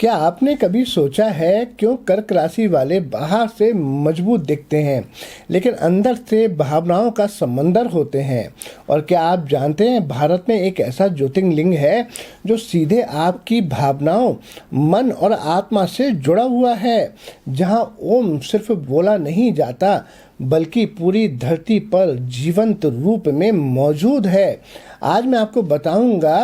क्या आपने कभी सोचा है क्यों कर्क राशि वाले बाहर से मजबूत दिखते हैं लेकिन अंदर से भावनाओं का समंदर होते हैं? और क्या आप जानते हैं भारत में एक ऐसा ज्योतिर्लिंग है जो सीधे आपकी भावनाओं, मन और आत्मा से जुड़ा हुआ है, जहां ओम सिर्फ बोला नहीं जाता बल्कि पूरी धरती पर जीवंत रूप में मौजूद है। आज मैं आपको बताऊंगा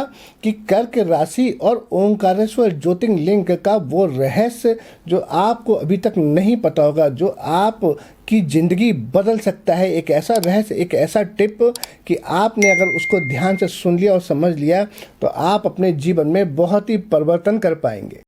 कि कर्क राशि और ओंकारेश्वर ज्योतिर्लिंग का वो रहस्य जो आपको अभी तक नहीं पता होगा, जो आप की जिंदगी बदल सकता है। एक ऐसा रहस्य, एक ऐसा टिप कि आपने अगर उसको ध्यान से सुन लिया और समझ लिया तो आप अपने जीवन में बहुत ही परिवर्तन कर पाएंगे।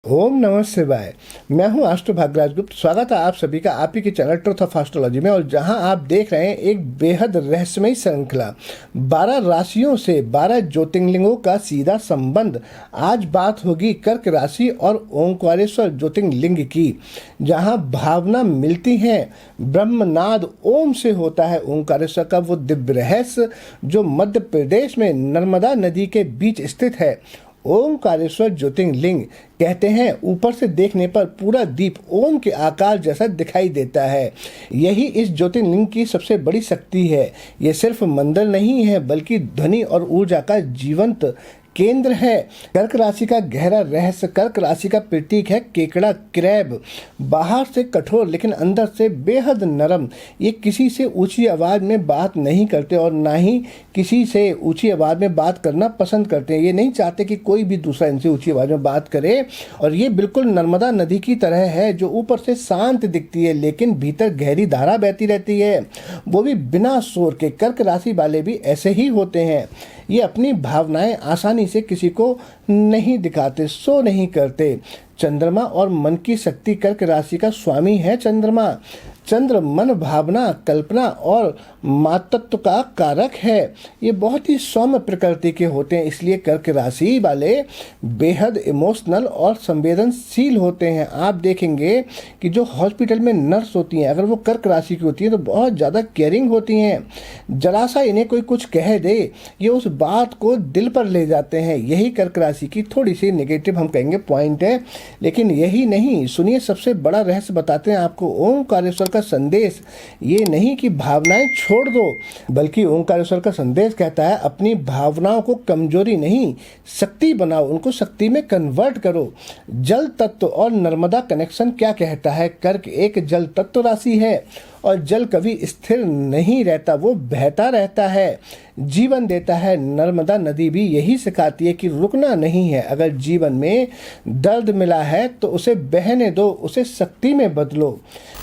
ओम नमः शिवाय। मैं हूं आस्ट्रो भाग्यराज गुप्त। स्वागत है आप सभी का आप ही के चैनल ट्रुथ ऑफ एस्ट्रोलॉजी में, और जहां आप देख रहे हैं एक बेहद रहस्यमयी श्रृंखला 12 राशियों से 12 ज्योतिर्लिंगों का सीधा संबंध। आज बात होगी कर्क राशि और ओंकारेश्वर ज्योतिर्लिंग की, जहां भावना मिलती हैं, ब्रह्मनाद ओम से होता है। ओंकारेश्वर का वो दिव्य रहस्य जो मध्य प्रदेश में नर्मदा नदी के बीच स्थित है। ओंकारेश्वर ज्योतिर्लिंग कहते हैं ऊपर से देखने पर पूरा दीप ओम के आकार जैसा दिखाई देता है। यही इस ज्योतिर्लिंग की सबसे बड़ी शक्ति है। ये सिर्फ मंदिर नहीं है बल्कि ध्वनि और ऊर्जा का जीवंत केंद्र है। कर्क राशि का गहरा रहस्य। कर्क राशि का प्रतीक है केकड़ा, क्रैब। बाहर से कठोर लेकिन अंदर से बेहद नरम। ये किसी से ऊंची आवाज़ में बात नहीं करते और ना ही किसी से ऊंची आवाज़ में बात करना पसंद करते हैं। ये नहीं चाहते कि कोई भी दूसरा इनसे ऊंची आवाज़ में बात करे। और ये बिल्कुल नर्मदा नदी की तरह है जो ऊपर से शांत दिखती है लेकिन भीतर गहरी धारा बहती रहती है, वो भी बिना शोर के। कर्क राशि वाले भी ऐसे ही होते हैं। ये अपनी भावनाएं आसानी से किसी को नहीं दिखाते, शो नहीं करते। चंद्रमा और मन की शक्ति। कर्क राशि का स्वामी है चंद्रमा। चंद्र मन, भावना, कल्पना और मातृत्व का कारक है। ये बहुत ही सौम्य प्रकृति के होते हैं, इसलिए कर्क राशि वाले बेहद इमोशनल और संवेदनशील होते हैं। आप देखेंगे कि जो हॉस्पिटल में नर्स होती हैं, अगर वो कर्क राशि की होती हैं तो बहुत ज़्यादा केयरिंग होती हैं। जरा सा इन्हें कोई कुछ कह दे, ये उस बात को दिल पर ले जाते हैं। यही कर्क राशि की थोड़ी सी नेगेटिव हम कहेंगे पॉइंट है। लेकिन यही नहीं, सुनिए सबसे बड़ा रहस्य बताते हैं आपको। ओंकारेश्वर का संदेश ये नहीं कि भावनाएं छोड़ दो, बल्कि ओंकारेश्वर का संदेश कहता है अपनी भावनाओं को कमजोरी नहीं, शक्ति बनाओ, उनको शक्ति में कन्वर्ट करो। जल तत्व और नर्मदा कनेक्शन क्या कहता है? कर्क एक जल तत्व राशि है और जल कभी स्थिर नहीं रहता, वो बहता रहता है, जीवन देता है। नर्मदा नदी भी यही सिखाती है कि रुकना नहीं है। अगर जीवन में दर्द मिला है तो उसे बहने दो, उसे शक्ति में बदलो।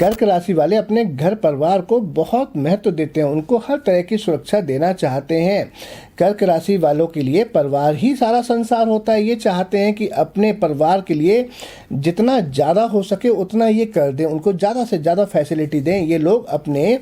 कर्क राशि वाले अपने घर परिवार को बहुत महत्व देते हैं, उनको हर तरह की सुरक्षा देना चाहते हैं। कर्क राशि वालों के लिए परिवार ही सारा संसार होता है। ये चाहते हैं कि अपने परिवार के लिए जितना ज़्यादा हो सके उतना ये कर दें, उनको ज़्यादा से ज़्यादा फैसिलिटी दें। ये लोग अपने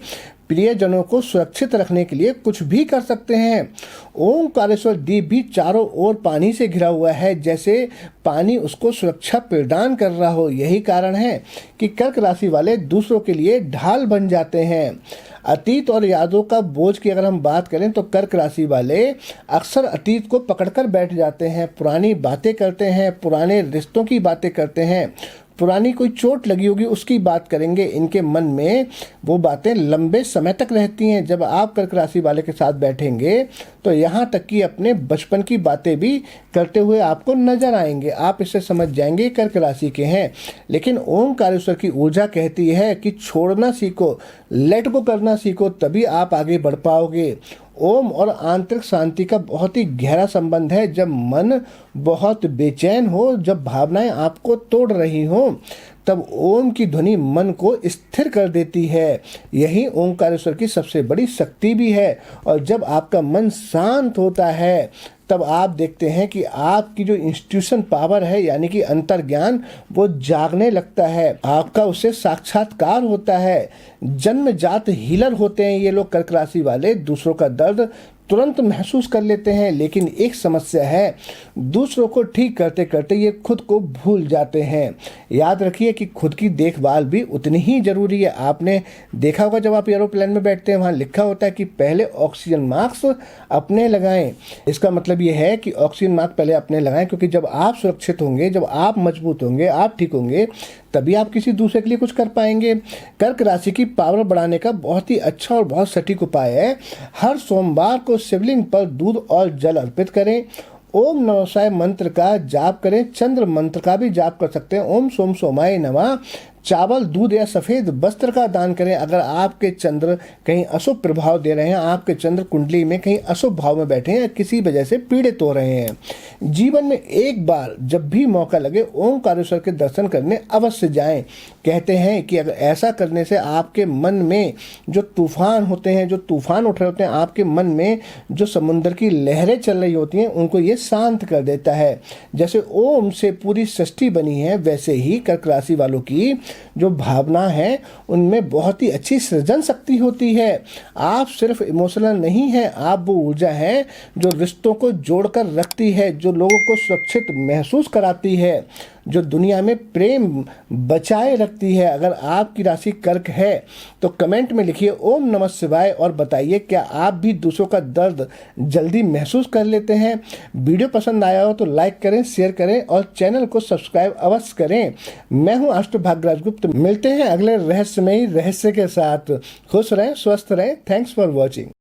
प्रियजनों को सुरक्षित रखने के लिए कुछ भी कर सकते हैं। ओंकारेश्वर द्वीप भी चारों ओर पानी से घिरा हुआ है, जैसे पानी उसको सुरक्षा प्रदान कर रहा हो। यही कारण है कि कर्क राशि वाले दूसरों के लिए ढाल बन जाते हैं। अतीत और यादों का बोझ की अगर हम बात करें तो कर्क राशि वाले अक्सर अतीत को पकड़कर बैठ जाते हैं, पुरानी बातें करते हैं, पुराने रिश्तों की बातें करते हैं, पुरानी कोई चोट लगी होगी उसकी बात करेंगे। इनके मन में वो बातें लंबे समय तक रहती हैं। जब आप कर्क राशि वाले के साथ बैठेंगे तो यहाँ तक कि अपने बचपन की बातें भी करते हुए आपको नजर आएंगे। आप इससे समझ जाएंगे कर्क राशि के हैं। लेकिन ओंकारेश्वर की ऊर्जा कहती है कि छोड़ना सीखो, लेट गो करना सीखो, तभी आप आगे बढ़ पाओगे। ओम और आंतरिक शांति का बहुत ही गहरा संबंध है। जब मन बहुत बेचैन हो, जब भावनाएं आपको तोड़ रही हो, तब ओम की ध्वनि मन को स्थिर कर देती है। यही ओंकारेश्वर की सबसे बड़ी शक्ति भी है। और जब आपका मन शांत होता है तब आप देखते हैं कि आपकी जो इंस्टीट्यूशन पावर है, यानी कि अंतर्ज्ञान, वो जागने लगता है। आपका उससे साक्षात्कार होता है। जन्मजात हीलर होते हैं ये लोग कर्क राशि वाले। दूसरों का दर्द तुरंत महसूस कर लेते हैं, लेकिन एक समस्या है, दूसरों को ठीक करते करते ये खुद को भूल जाते हैं। याद रखिए कि खुद की देखभाल भी उतनी ही जरूरी है। आपने देखा होगा जब आप एरोप्लेन में बैठते हैं, वहाँ लिखा होता है कि पहले ऑक्सीजन मास्क अपने लगाएं। इसका मतलब ये है कि ऑक्सीजन मास्क पहले अपने लगाएं, क्योंकि जब आप सुरक्षित होंगे, जब आप मजबूत होंगे, आप ठीक होंगे, तभी आप किसी दूसरे के लिए कुछ कर पाएंगे। कर्क राशि की पावर बढ़ाने का बहुत ही अच्छा और बहुत सटीक उपाय है, हर सोमवार को शिवलिंग पर दूध और जल अर्पित करें। ओम नमः शिवाय मंत्र का जाप करें, चंद्र मंत्र का भी जाप कर सकते हैं। ओम सोम सोमाय नमः। चावल, दूध या सफ़ेद वस्त्र का दान करें। अगर आपके चंद्र कहीं अशुभ प्रभाव दे रहे हैं, आपके चंद्र कुंडली में कहीं अशुभ भाव में बैठे हैं या किसी वजह से पीड़ित हो रहे हैं, जीवन में एक बार जब भी मौका लगे ओंकारेश्वर के दर्शन करने अवश्य जाएं। कहते हैं कि अगर ऐसा करने से आपके मन में जो तूफान होते हैं, जो तूफान उठ रहे होते हैं, आपके मन में जो समुद्र की लहरें चल रही होती हैं, उनको ये शांत कर देता है। जैसे ओम से पूरी सृष्टि बनी है, वैसे ही कर्क राशि वालों की जो भावना है उनमें बहुत ही अच्छी सृजन शक्ति होती है। आप सिर्फ इमोशनल नहीं है, आप वो ऊर्जा है जो रिश्तों को जोड़कर रखती है, जो लोगों को सुरक्षित महसूस कराती है, जो दुनिया में प्रेम बचाए रखती है। अगर आपकी राशि कर्क है तो कमेंट में लिखिए ओम नमः शिवाय और बताइए क्या आप भी दूसरों का दर्द जल्दी महसूस कर लेते हैं। वीडियो पसंद आया हो तो लाइक करें, शेयर करें और चैनल को सब्सक्राइब अवश्य करें। मैं हूं एस्ट्रो भाग्यराज गुप्त। मिलते हैं अगले रहस्यमयी रहस्य के साथ। खुश रहें, स्वस्थ रहें। Thanks for watching.